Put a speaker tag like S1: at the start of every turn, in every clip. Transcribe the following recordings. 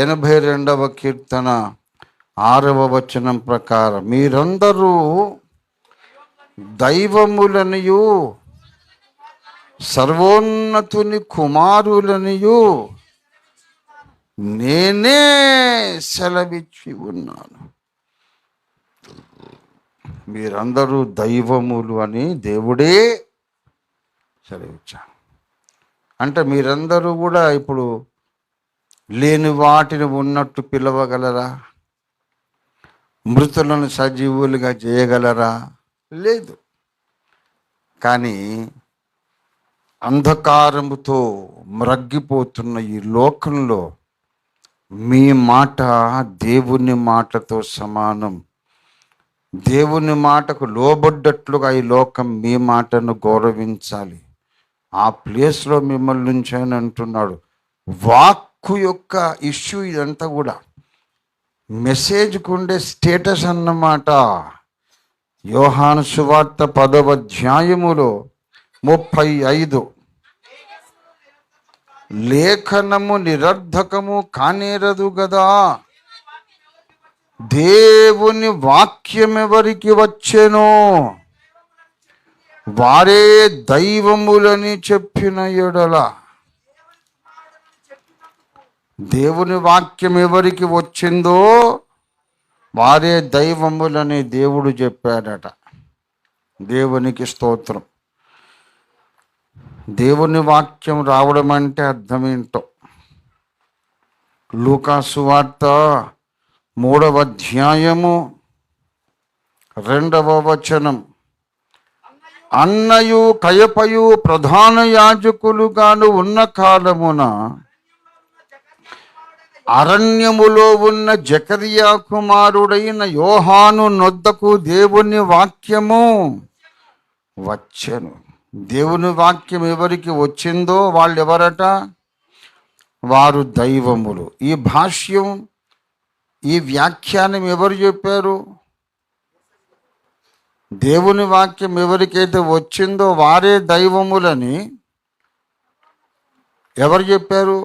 S1: 82వ కీర్తన 6వ వచనం ప్రకారం, మీరందరూ దైవములనియు సర్వోన్నతుని కుమారులనియు నేనే సెలవిచ్చి ఉన్నాను. మీరందరూ దైవములు అని దేవుడే సెలవిచ్చాను. అంటే మీరందరూ కూడా ఇప్పుడు లేని వాటిని ఉన్నట్టు పిలవగలరా? మృతులను సజీవులుగా చేయగలరా? లేదు. కానీ అంధకారముతో మ్రగ్గిపోతున్న ఈ లోకంలో మీ మాట దేవుని మాటతో సమానం. దేవుని మాటకు లోబడ్డట్లుగా ఈ లోకం మీ మాటను గౌరవించాలి. ఆ ప్లేస్లో మిమ్మల్ని ఉంచాను అంటున్నాడు. వాక్కు యొక్క ఇష్యూ ఇదంతా కూడా మెసేజ్కు ఉండే స్టేటస్ అన్నమాట. యోహాను సువార్త 10వ అధ్యాయములో 35, లేఖనము నిరర్ధకము కానేరదు గదా, దేవుని వాక్యం ఎవరికి వచ్చెనో వారే దైవములని చెప్పిన ఎడల. దేవుని వాక్యం ఎవరికి వచ్చిందో వారే దైవములని దేవుడు చెప్పాడట. దేవునికి స్తోత్రం. దేవుని వాక్యం రావడం అంటే అర్థం ఏంటో లూకా సువార్త 3వ అధ్యాయము 2వ వచనం, అన్నయు కయపయు ప్రధాన యాజకులుగాను ఉన్న కాలమున అరణ్యములో ఉన్న జకరియా కుమారుడైన యోహాను నొద్దకు దేవుని వాక్యము వచ్చెను. దేవుని వాక్యం ఎవరికి వచ్చిందో వాళ్ళు ఎవరట? వారు దైవములు. ఈ భాష్యం, ఈ వ్యాఖ్యానం ఎవరు చెప్పారు? దేవుని వాక్యం ఎవరికైతే వచ్చిందో వారే దైవములని ఎవరు చెప్పారు?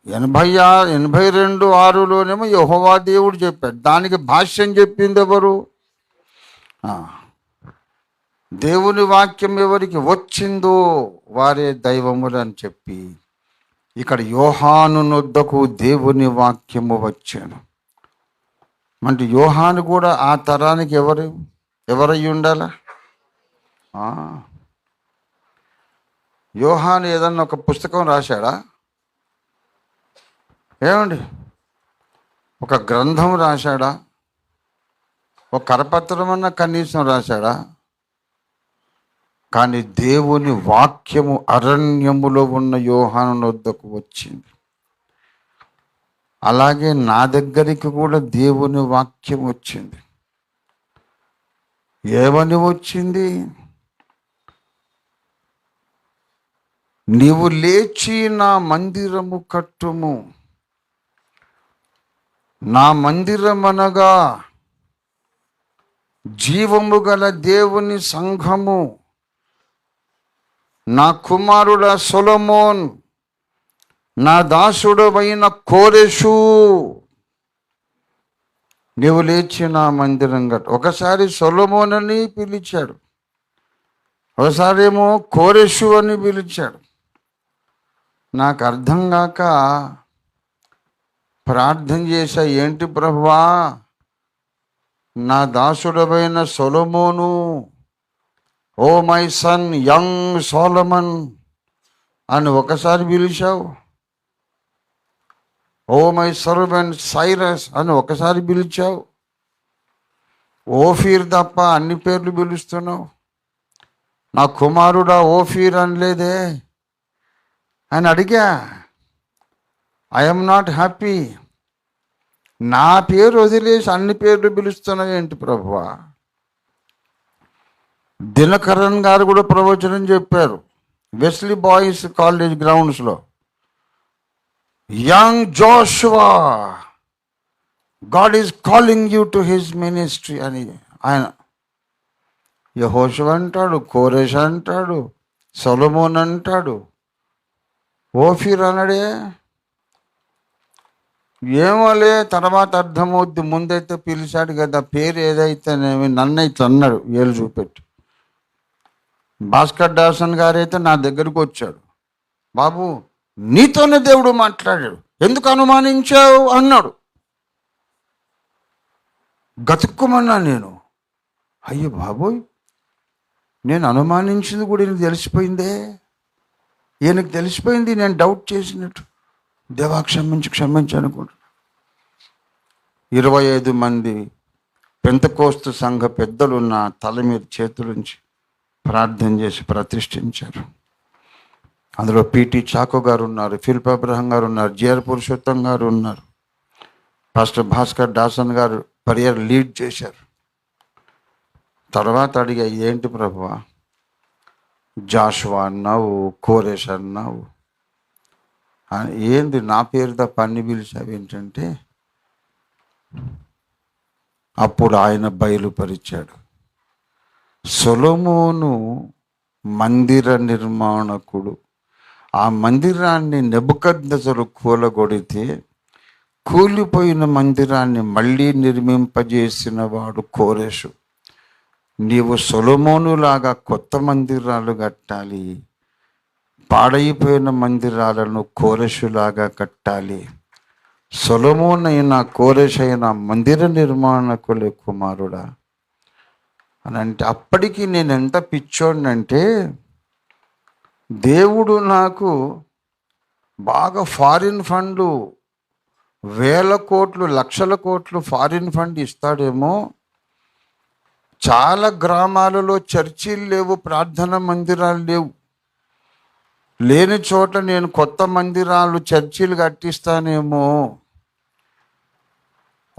S1: 82:6లోనేమో యెహోవా దేవుడు చెప్పాడు. దానికి భాష్యం చెప్పింది ఎవరు? దేవుని వాక్యం ఎవరికి వచ్చిందో వారే దైవములు అని చెప్పి ఇక్కడ యోహాను నొద్దకు దేవుని వాక్యము వచ్చాను అంటే యోహాను కూడా ఆ తరానికి ఎవరై ఉండాలా? యోహాను ఏదన్నా ఒక పుస్తకం రాశాడా? ఏమండి, ఒక గ్రంథం రాశాడా? ఒక కరపత్రం అన్న కనీసం రాశాడా? కానీ దేవుని వాక్యము అరణ్యములో ఉన్న యోహాను వద్దకు వచ్చింది. అలాగే నా దగ్గరికి కూడా దేవుని వాక్యం వచ్చింది. ఏమని వచ్చింది? నీవు లేచి నా మందిరము కట్టుము. నా మందిరమనగా జీవము గల దేవుని సంఘము, నా కుమారుడ సొలొమోన్, నా దాసుడవైన కోరెషు, నీవు లేచి నా మందిరం కట్టు. ఒకసారి సొలొమోన్ అని పిలిచాడు, ఒకసారి ఏమో కోరెషు అని పిలిచాడు. నాకు అర్థం కాక ప్రార్థన చేశా, ఏంటి ప్రభువా, నా దాసుడవైన సొలొమోను, O my son young Solomon అని ఒకసారి పిలిచావు, ఓ మై సర్వెంట్ సైరస్ అని ఒకసారి పిలిచావు, ఓఫీర్ తప్ప అన్ని పేర్లు పిలుస్తున్నావు, నా కుమారుడా ఓఫీర్ అనలేదే అని అడిగా. I'm not happy. నా పేరు వదిలేసి అన్ని పేర్లు పిలుస్తున్నావు ఏంటి ప్రభువా? దినకరన్ గారు కూడా ప్రవచనం చెప్పారు వెస్లీ బాయ్స్ కాలేజ్ గ్రౌండ్స్లో. Young Joshua, God is calling you to his ministry అని ఆయన. యెహోషువ అంటాడు, కోరెష్ అంటాడు, సొలొమోన్ అంటాడు, ఓఫీర్ అనడే. ఏమోలే తర్వాత అర్థమవుద్ది, ముందైతే పిలిచాడు కదా, పేరు ఏదైతేనేమి నన్ను ఇట్లా అన్నాడు ఏళ్ళు చూపెట్టి. భాస్కర్ దాసన్ గారైతే నా దగ్గరకు వచ్చాడు, బాబు నీతోనే దేవుడు మాట్లాడాడు, ఎందుకు అనుమానించావు అన్నాడు. గతుక్కుమన్నా నేను, అయ్యో బాబోయ్, నేను అనుమానించింది కూడా ఈయనకు తెలిసిపోయిందే, ఈయనకు తెలిసిపోయింది నేను డౌట్ చేసినట్టు. దేవా క్షమించు అనుకుంటున్నాను. 25 మంది పెంతెకోస్తు సంఘ పెద్దలు నా తల మీద చేతులుంచి ప్రార్థన చేసి ప్రతిష్ఠించారు. అందులో పిటి చాకో గారు ఉన్నారు, ఫిలిప్ అబ్రహం గారు ఉన్నారు, జిఆర్ పురుషోత్తం గారు ఉన్నారు, పాస్టర్ భాస్కర్ దాసన్ గారు ప్రేయర్ లీడ్ చేశారు. తర్వాత అడిగా, ఏంటి ప్రభువా, జాషువా అన్నావు, కోరేష్ అన్నావు, ఏంది నా పేరు తప్ప అన్ని పిలిచావు ఏంటంటే, అప్పుడు ఆయన బయలుపరిచాడు, సొలొమోను మందిర నిర్మాణకుడు. ఆ మందిరాన్ని నెబుకద్నెజరు కూలగొడితే కూలిపోయిన మందిరాన్ని మళ్ళీ నిర్మింపజేసిన వాడు కోరెషు. నీవు సొలొమోనులాగా కొత్త మందిరాలు కట్టాలి, పాడైపోయిన మందిరాలను కోరెషులాగా కట్టాలి. సొలొమోనైనా కోరెషైనా మందిర నిర్మాణకులే కుమారుడా అని అంటే, అప్పటికి నేను ఎంత పిచ్చోడినంటే, దేవుడు నాకు బాగా ఫారిన్ ఫండ్లు, 1000 కోట్లు 1,00,000 కోట్లు ఫారిన్ ఫండ్ ఇస్తాడేమో. చాలా గ్రామాలలో చర్చిలు లేవు, ప్రార్థన మందిరాలు లేవు. లేని చోట నేను కొత్త మందిరాలు చర్చిలు కట్టిస్తానేమో.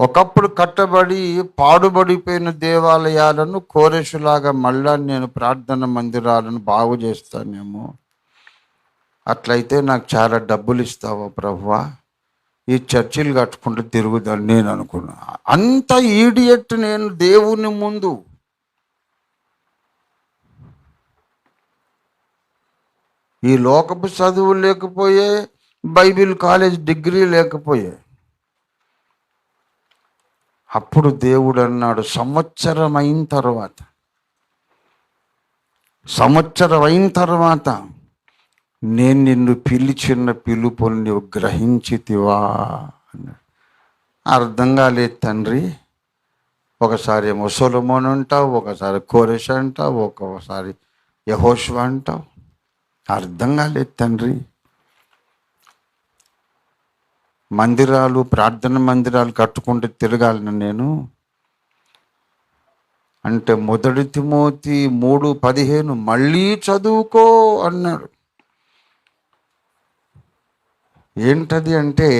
S1: ఒకప్పుడు కట్టబడి పాడుబడిపోయిన దేవాలయాలను కోరెషులాగా మళ్ళా నేను ప్రార్థన మందిరాలను బాగు చేస్తానేమో. అట్లయితే నాకు చాలా డబ్బులు ఇస్తావా ప్రభువా, ఈ చర్చిలు కట్టుకుంటూ తిరుగుదాన్ని నేను అనుకున్నా. అంత ఈడియట్ నేను దేవుని ముందు. ఈ లోకపు చదువు లేకపోయే, బైబిల్ కాలేజ్ డిగ్రీ లేకపోయే. అప్పుడు దేవుడు అన్నాడు, సంవత్సరం అయిన తర్వాత నేను నిన్ను పిలిచిన పిలుపుని నువ్వు గ్రహించితివా అన్నాడు. అర్థం కాలేదు తండ్రి. ఒకసారి ఏమో సొలొమోను అంటావు, ఒకసారి కోరెష్ అంటావు, ఒక్కొక్కసారి యెహోషువ అంటావు. అర్థం కాలేదు తండ్రి. మందిరాలు, ప్రార్థన మందిరాలు కట్టుకుంటూ తిరగాలను నేను అంటే, 1 తిమోతి 3:15 మళ్ళీ చదువుకో అన్నాడు. ఏంటది అంటే,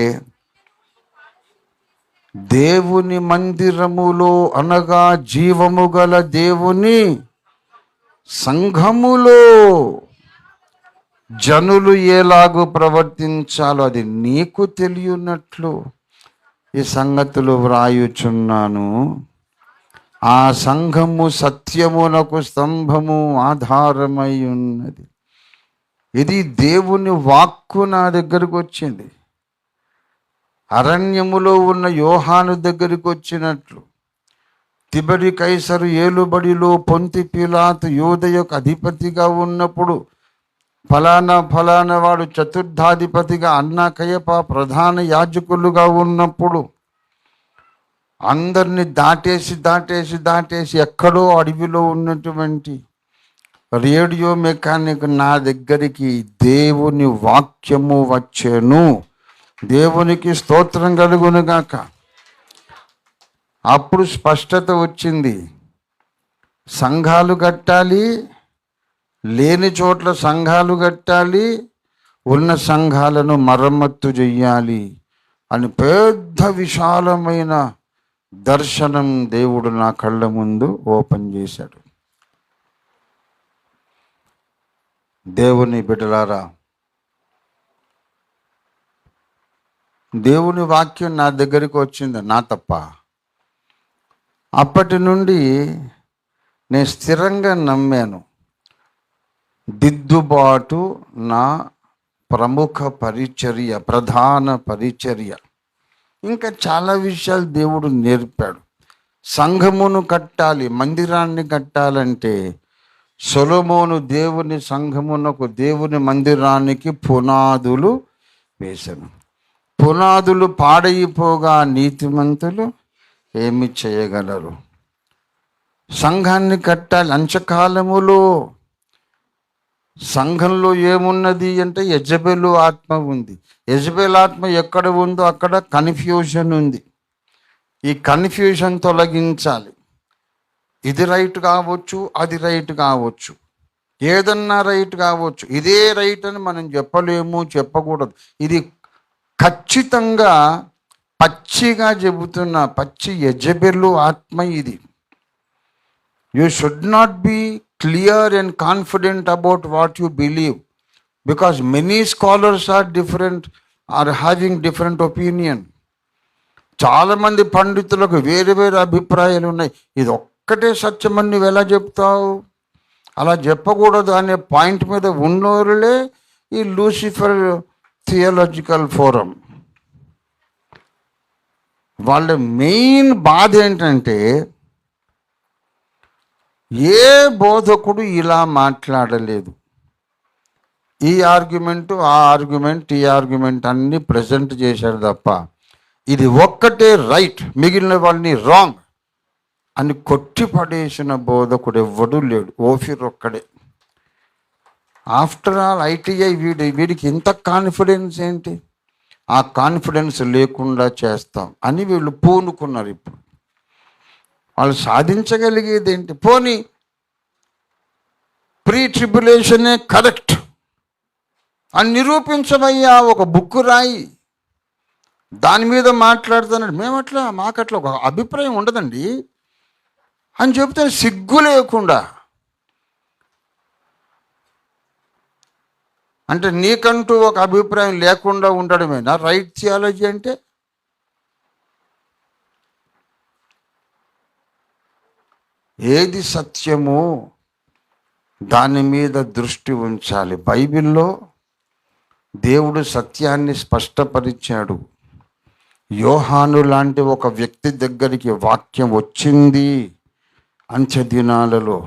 S1: దేవుని మందిరములో అనగా జీవము గల దేవుని సంఘములో జనులు ఎలాగూ ప్రవర్తించాలో అది నీకు తెలియనట్లు ఈ సంగతులు వ్రాయుచున్నాను. ఆ సంఘము సత్యమునకు స్తంభము ఆధారమై ఉన్నది. ఇది దేవుని వాక్కు నా దగ్గరకు వచ్చింది. అరణ్యములో ఉన్న యోహాను దగ్గరికి వచ్చినట్లు, తిబెరి కైసరు ఏలుబడిలో పొంతి పిలాతు యూదయకు అధిపతిగా ఉన్నప్పుడు, ఫలానా వాడు చతుర్థాధిపతిగా, అన్నా కయప ప్రధాన యాజకులుగా ఉన్నప్పుడు, అందరిని దాటేసి ఎక్కడో అడవిలో ఉన్నటువంటి రేడియో మెకానిక్ నా దగ్గరికి దేవుని వాక్యము వచ్చెను. దేవునికి స్తోత్రం కలుగునుగాక. అప్పుడు స్పష్టత వచ్చింది. సంఘాలు కట్టాలి, లేని చోట్ల సంఘాలు కట్టాలి, ఉన్న సంఘాలను మరమ్మత్తు చెయ్యాలి అని పెద్ద విశాలమైన దర్శనం దేవుడు నా కళ్ళ ముందు ఓపెన్ చేశాడు. దేవుని బిడ్డలారా, దేవుని వాక్యం నా దగ్గరికి వచ్చింది, నా తప్ప. అప్పటి నుండి నేను స్థిరంగా నమ్మాను, దిద్దుబాటు నా ప్రధాన పరిచర్య. ఇంకా చాలా విషయాలు దేవుడు నేర్పాడు. సంఘమును కట్టాలి, మందిరాన్ని కట్టాలంటే సొలొమోను దేవుని సంఘమునకు, దేవుని మందిరానికి పునాదులు వేశాను. పునాదులు పాడైపోగా నీతిమంతులు ఏమి చేయగలరు? సంఘాన్ని కట్టాలి. అంచకాలములో సంఘంలో ఏమున్నది అంటే యెజబెలు ఆత్మ ఉంది. యెజబెలు ఆత్మ ఎక్కడ ఉందో అక్కడ కన్ఫ్యూజన్ ఉంది. ఈ కన్ఫ్యూజన్ తొలగించాలి. ఇది రైట్ కావచ్చు, అది రైట్ కావచ్చు, ఏదన్నా రైట్ కావచ్చు. ఇదే రైట్ అని మనం చెప్పలేము, చెప్పకూడదు. ఇది ఖచ్చితంగా పచ్చిగా చెబుతున్న పచ్చి యెజబెలు ఆత్మ ఇది. You should not be clear and confident about what you believe, because many scholars are different, are having different opinion. చాలామంది పండితులకు వేరే వేరే అభిప్రాయాలు ఉన్నాయి. ఇది ఒక్కటే సత్యమని నువ్వు ఎలా చెప్తావు? అలా చెప్పకూడదు అనే పాయింట్ మీద ఉన్నోరులే ఈ లూసిఫర్ థియాలజికల్ ఫోరం. వాళ్ళ మెయిన్ బాధ ఏంటంటే ఏ బోధకుడు ఇలా మాట్లాడలేదు. ఈ ఆర్గ్యుమెంటు, ఆ ఆర్గ్యుమెంట్, ఈ ఆర్గ్యుమెంట్ అన్నీ ప్రజెంట్ చేశారు తప్ప ఇది ఒక్కటే రైట్, మిగిలిన వాళ్ళని రాంగ్ అని కొట్టిపడేసిన బోధకుడు ఎవ్వడూ లేడు. ఓఫీర్ ఒక్కడే. ఆఫ్టర్ ఆల్ ఐటీఐ వీడికి ఇంత కాన్ఫిడెన్స్ ఏంటి? ఆ కాన్ఫిడెన్స్ లేకుండా చేస్తాం అని వీళ్ళు పూనుకున్నారు. ఇప్పుడు వాళ్ళు సాధించగలిగేది ఏంటి? పోనీ ప్రీ ట్రిబులేషనే కరెక్ట్ అని నిరూపించమయ్యా, ఒక బుక్ రాయి, దాని మీద మాట్లాడుతున్నాడు. మేమట్లా, మాకట్లా ఒక అభిప్రాయం ఉండదండి అని చెప్తే సిగ్గు లేకుండా. అంటే నీకంటూ ఒక అభిప్రాయం లేకుండా ఉండడమేనా రైట్ థియాలజీ అంటే? ఏది సత్యమో దాని మీద దృష్టి ఉంచాలి. బైబిల్లో దేవుడు సత్యాన్ని స్పష్టపరిచాడు. యోహాను లాంటి ఒక వ్యక్తి దగ్గరికి వాక్యం వచ్చింది అంచె దినాలలో.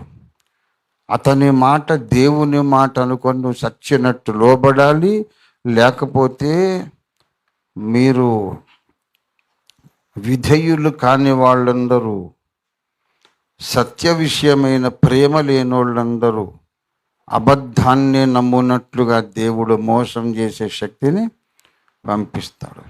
S1: అతని మాట దేవుని మాట అనుకొని నువ్వు సచ్చినట్టు లోబడాలి. లేకపోతే మీరు విధేయులు కాని వాళ్ళందరూ, సత్య విషయమైన ప్రేమ లేనోళ్ళందరూ అబద్ధాన్ని నమ్మునట్లుగా దేవుడు మోసం చేసే శక్తిని పంపిస్తాడు.